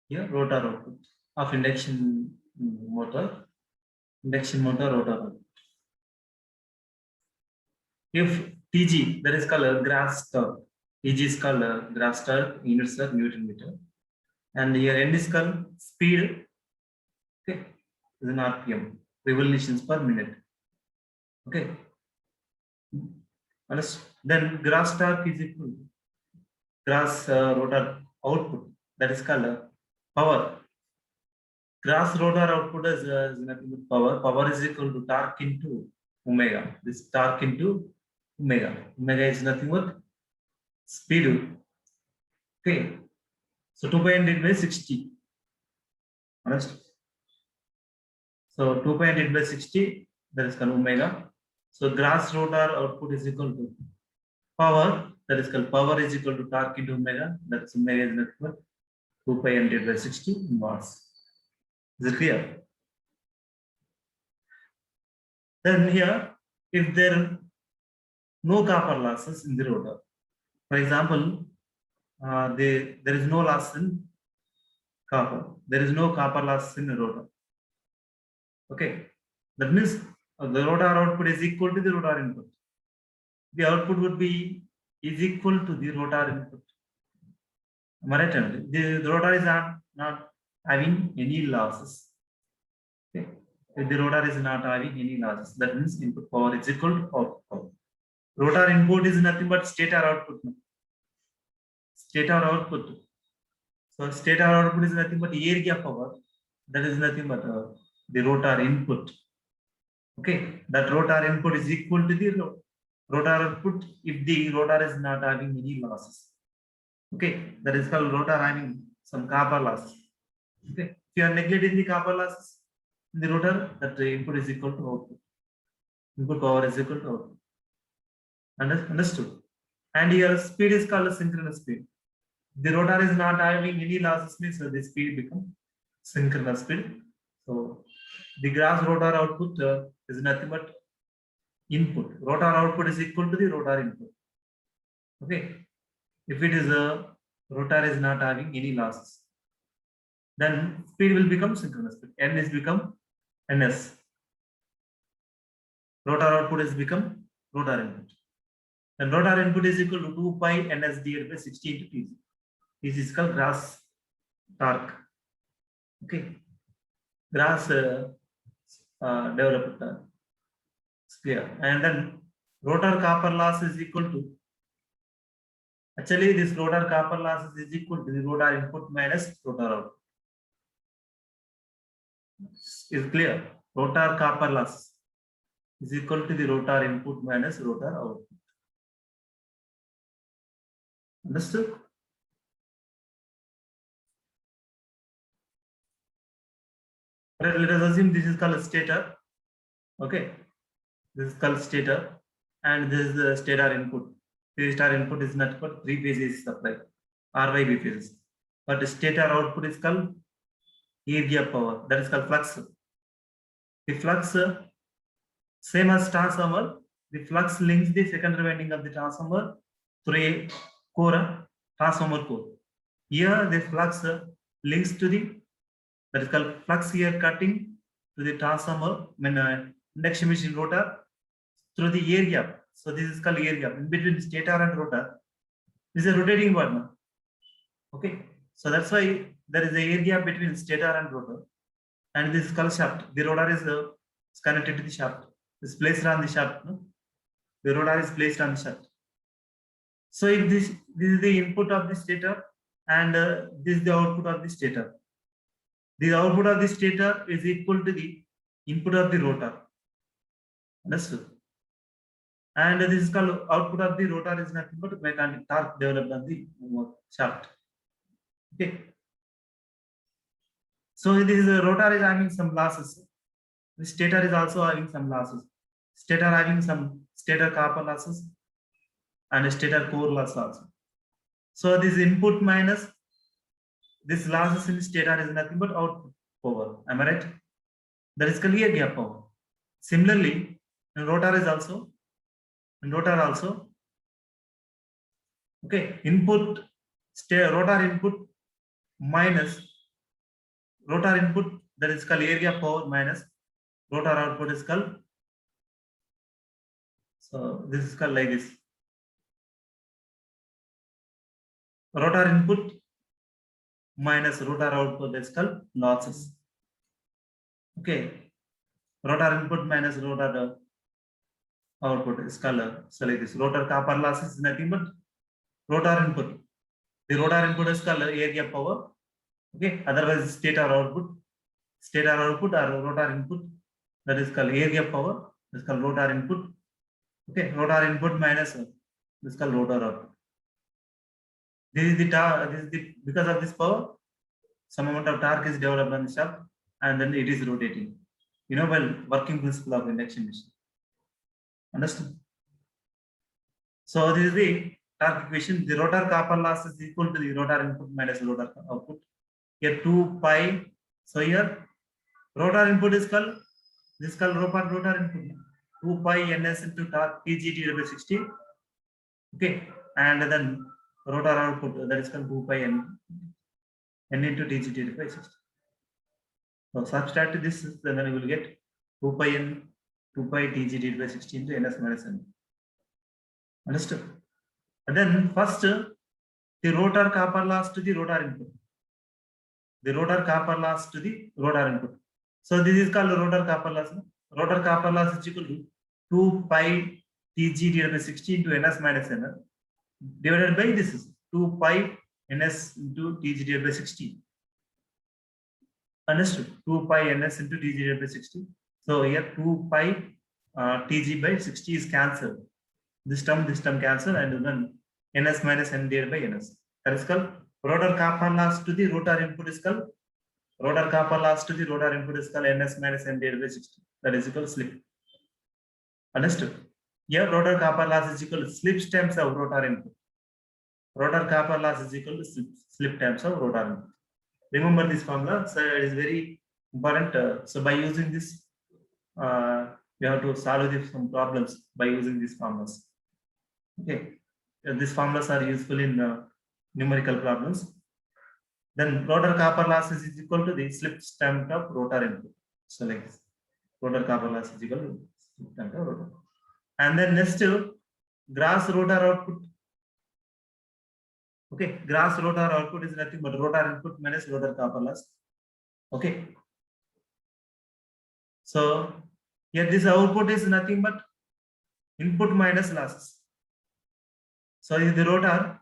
here rotor output of motor, induction motor rotor output. If TG, that is called grass torque. TG is called grass torque, units are Newton meter. And here N is called speed, okay, is an RPM, revolutions per minute. Okay. Then grass torque is equal to grass rotor output, that is called power. Grass rotor output is nothing but power. Power is equal to torque into omega. This torque into omega. Omega is nothing but speed. Okay. So 2 pi n by 60. Honest. So 2 pi n by 60, that is called omega. So grass rotor output is equal to power, that is called power is equal to torque into omega, that is omega is nothing but 2 pi n by 60 in watts. Is it clear? Then here, if there are no copper losses in the rotor, for example, there is no loss in copper. There is no copper loss in the rotor. Okay, that means the rotor output is equal to the rotor input. The output would be is equal to the rotor input. Am I right? The rotor is not having any losses. Okay. If the rotor is not having any losses, that means input power is equal to output power. Rotor input is nothing but stator output. Stator output. So stator output is nothing but air gap power. That is nothing but the rotor input. Okay, that rotor input is equal to the rotor output if the rotor is not having any losses. Okay, that is called rotor having some copper loss. Okay, if you are neglecting the copper losses in the rotor, that the input is equal to output. Input power is equal to output. Understood? And here speed is called synchronous speed. The rotor is not having any losses, means the speed becomes synchronous speed. So the grass rotor output is nothing but input. Rotor output is equal to the rotor input. Okay. If it is a rotor is not having any losses, then speed will become synchronous speed. N is become NS. Rotor output is become rotor input. And rotor input is equal to 2 pi NS divided by 60 into TG. This is called grass torque. Okay. Grass developed torque. Clear. And then rotor copper loss is equal to, actually this rotor copper loss is equal to the rotor input minus rotor output. Is clear? Rotor copper loss is equal to the rotor input minus rotor output. Understood? Let us assume this is called stator. Okay. This is called stator, and this is the stator input. The stator input is not for 3 phases supply, RYB phases. But the stator output is called air gap power. That is called flux. The flux, same as transformer, the flux links the secondary winding of the transformer through a core, transformer core. Here the flux links to the, that is called flux here cutting to the transformer, induction machine rotor through the air gap. So this is called air gap in between stator and rotor. This is a rotating one. Okay, so that's why there is a air gap between stator and rotor, and this is called shaft. The rotor is connected to the shaft. It's placed on the shaft. No? The rotor is placed on the shaft. So if this is the input of the stator, and this is the output of the stator. The output of the stator is equal to the input of the rotor. Understood? And this is called output of the rotor is nothing but mechanical torque developed on the shaft. Okay. So this rotor is having some losses. The stator is also having some losses. Stator having some stator copper losses and stator core loss also. So this input minus this losses in stator is nothing but output power. Am I right? That is called air gap power. Similarly, rotor is also, and rotor also. Okay, input rotor input minus rotor input, that is called area power minus rotor output is called. So this is called like this. Rotor input minus rotor output is called losses. Okay. Rotor input minus rotor output is called so like this. Rotor copper loss is nothing but rotor input. The rotor input is called area power. Okay. Otherwise, stator output or rotor input, that is called area power. This is called rotor input. Okay. Rotor input minus this is called rotor output. This is the because of this power, some amount of torque is developed on the shaft, and then it is rotating. You know, well, working principle of induction machine. Understand? So this is the torque equation. The rotor copper loss is equal to the rotor input minus rotor output. Here 2 pi. So here rotor input is called rotor input. 2 pi ns into torque TGT by 60. Okay, and then rotor output, that is called 2 pi n into TGT by 60. So subtract this, then you will get 2 pi n 2 pi TGT by 60 into ns minus n. Understood? And then first, the rotor copper loss to the rotor input. The rotor copper loss to the rotor input. So this is called rotor copper loss. Rotor copper loss is equal to 2 pi Tg divided by 60 into ns minus n divided by this is 2 pi ns into Tg divided by 60. Understood? 2 pi ns into Tg divided by 60. So here 2 pi Tg by 60 is cancelled. This term cancel, and then ns minus n divided by ns. That is called rotor copper loss to the rotor input is called rotor copper loss to the rotor input is called ns minus n divided by 60. That is equal to slip. Understood? Here rotor copper loss is equal to slip times of rotor input. Rotor copper loss is equal to slip times of rotor input. Remember this formula, so it is very important. So by using this, you have to solve some problems by using these formulas. Okay, these formulas are useful in numerical problems. Then rotor copper loss is equal to the slip times of rotor input. So like this, rotor copper loss is equal to slip times of rotor. And then next, gross rotor output. Okay, gross rotor output is nothing but rotor input minus rotor copper loss. Okay. So here this output is nothing but input minus losses. So in the rotor,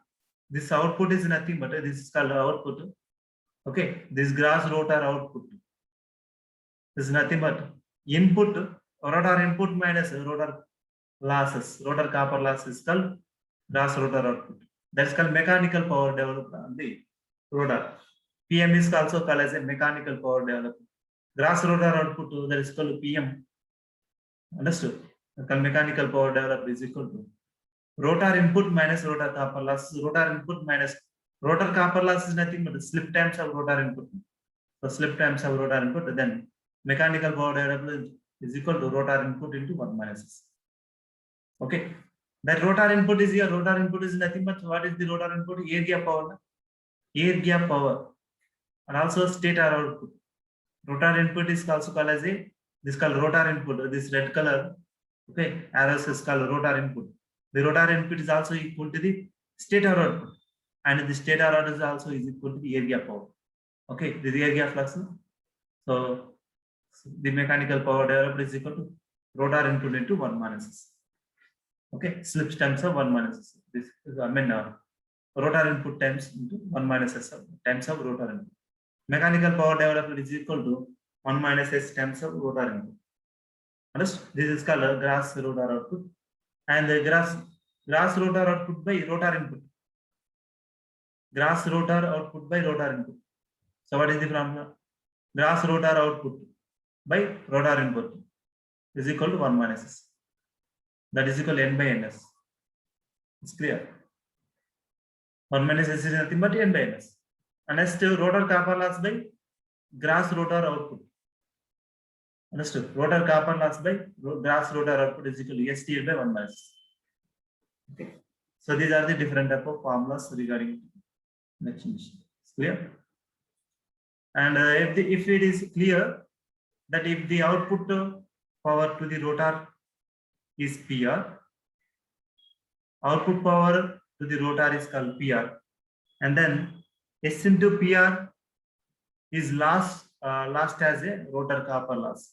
this output is nothing but this is called output. Okay, this gross rotor output is nothing but input, rotor input minus rotor losses. Rotor copper loss is called gross rotor output. That's called mechanical power developed on the rotor. PM is also called as a mechanical power developed. Gross rotor output, that is called PM. Understood? The mechanical power developed is equal to rotor input minus rotor copper loss. Rotor input minus rotor copper loss is nothing but the slip times of rotor input. So slip times of rotor input, then mechanical power developed is equal to rotor input into 1 minus S. Okay. That rotor input is here. Rotor input is nothing but what is the rotor input? Air gap power. Air gap power. And also stator output. Rotor input is also called as a, this called rotor input. This red color, okay, arrows is called rotor input. The rotor input is also equal to the stator output. And the stator output is also is equal to the air gap power. Okay, this is air gap flux. So the mechanical power developed is equal to rotor input into 1 minus S. Okay, slip times of 1 minus S. This is, rotor input times into 1 minus S times of rotor input. Mechanical power developed is equal to 1 minus S times of rotor input. Understood? This is called gross rotor output. And the gross rotor output by rotor input. Gross rotor output by rotor input. So what is the formula? Gross rotor output by rotor input is equal to 1 minus S. That is equal to N by Ns. It's clear. 1 minus S is nothing but N by Ns. And next, rotor copper loss by gross rotor output. Understood? Rotor copper loss by gross rotor output is equal to ST by 1 minus S. Okay. So these are the different type of formulas regarding induction machine. Clear? And if it is clear that if the output power to the rotor is PR, output power to the rotor is called PR, and then S into PR is lost as a rotor copper loss.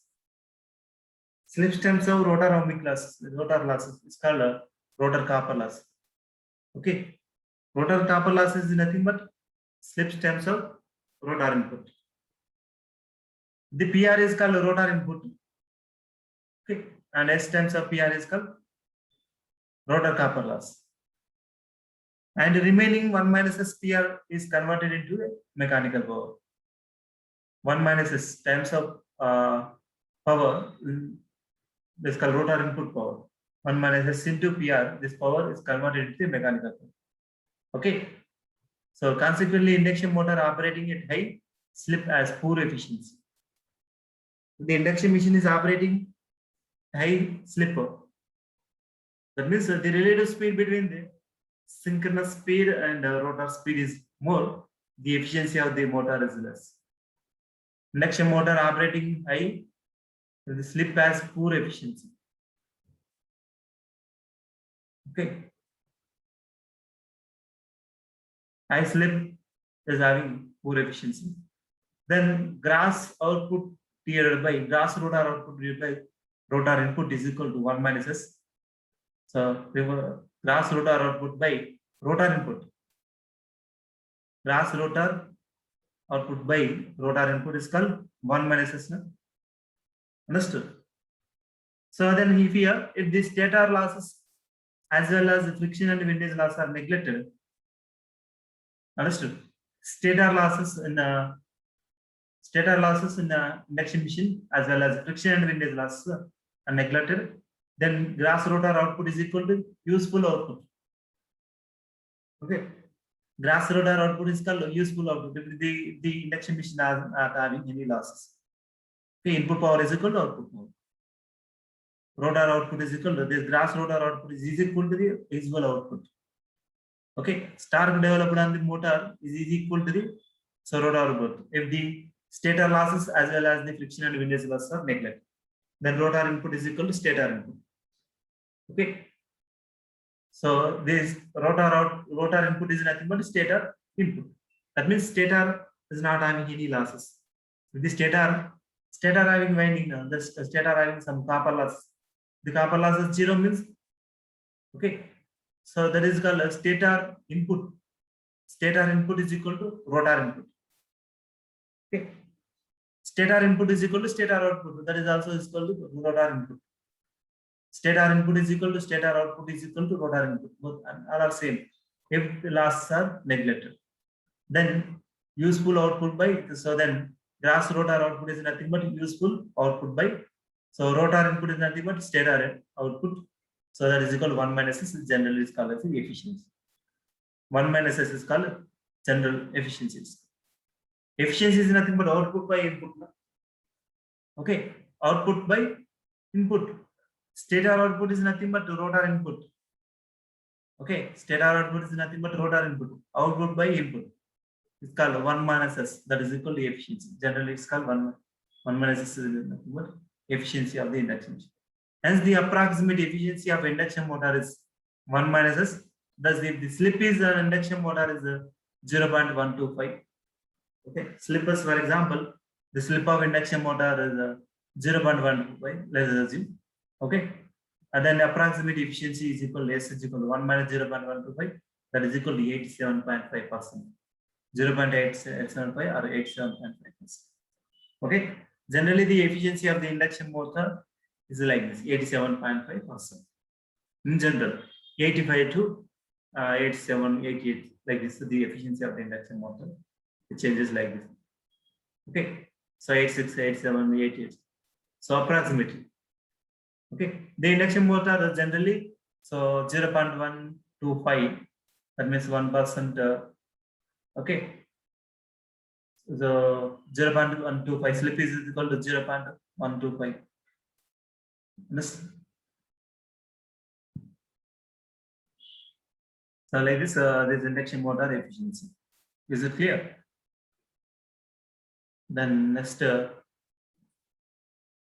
Slip stems of rotor ohmic loss, rotor losses is called rotor copper loss. Okay, rotor copper loss is nothing but slip stems of rotor input. The PR is called rotor input. Okay, and S stems of PR is called rotor copper loss. And remaining 1 minus SPR is converted into a mechanical power. 1 minus S times of power is called rotor input power. 1 minus S into PR, this power is converted into mechanical power. Okay. So consequently, induction motor operating at high slip as poor efficiency. The induction machine is operating high slip. That means the relative speed between the synchronous speed and rotor speed is more. The efficiency of the motor is less. Induction motor operating high, the slip has poor efficiency. Okay. High slip is having poor efficiency. Then gross output divided by gross rotor output divided by rotor input is equal to 1 minus S. So gross rotor output by rotor input. Gross rotor output by rotor input is called 1 minus S. Understood? So then if the stator losses as well as the friction and windage loss are neglected, understood? Stator losses in the induction machine as well as friction and windage loss are neglected, then gross rotor output is equal to useful output. Okay, gross rotor output is called useful output if the induction machine is not having any losses. Okay, input power is equal to output power. Rotor output is equal to this gross rotor output is equal to the useful output. Okay, stark developed on the motor is equal to the rotor output if the stator losses as well as the friction and windage loss are neglected. Then rotor input is equal to stator input. Okay, so this rotor input is nothing but stator input. That means stator is not having any losses. With the stator having winding, the stator having some copper loss. The copper loss is 0 means okay. So that is called stator input. Stator input is equal to rotor input. Okay. Stator input is equal to stator output. That is also equal to rotor input. Stator input is equal to stator output is equal to rotor input. Both all are same. If the losses are neglected, then useful output by then gross rotor output is nothing but useful output by rotor input is nothing but stator output. So that is equal to 1 minus S. Generally is called as the efficiency. 1 minus S is called general efficiency. Efficiency is nothing but output by input. Okay, output by input. Stator output is nothing but rotor input. Okay, stator output is nothing but rotor input. Output by input is called 1 minus S. That is equal to efficiency. Generally, it's called 1 minus S is nothing but efficiency of the induction machine. Hence, the approximate efficiency of induction motor is 1 minus S. Thus, if the slip is an induction motor is 0.125. Okay, slippers, for example, the slip of induction motor is 0.125. Let's assume. Okay, and then approximate efficiency is equal to S is equal to 1 minus 0.125. That is equal to 87.5%. 0.875 or 87.5%. Okay, generally the efficiency of the induction motor is like this 87.5%. In general, 85 to 87, 88, like this is the efficiency of the induction motor. It changes like this. Okay, so 86, 87, 88. So approximately. Okay, the induction motor is generally 0.125. That means 1%. Okay, so 0.125 slip is equal to 0.125. So like this, this induction motor efficiency. Is it clear? Then next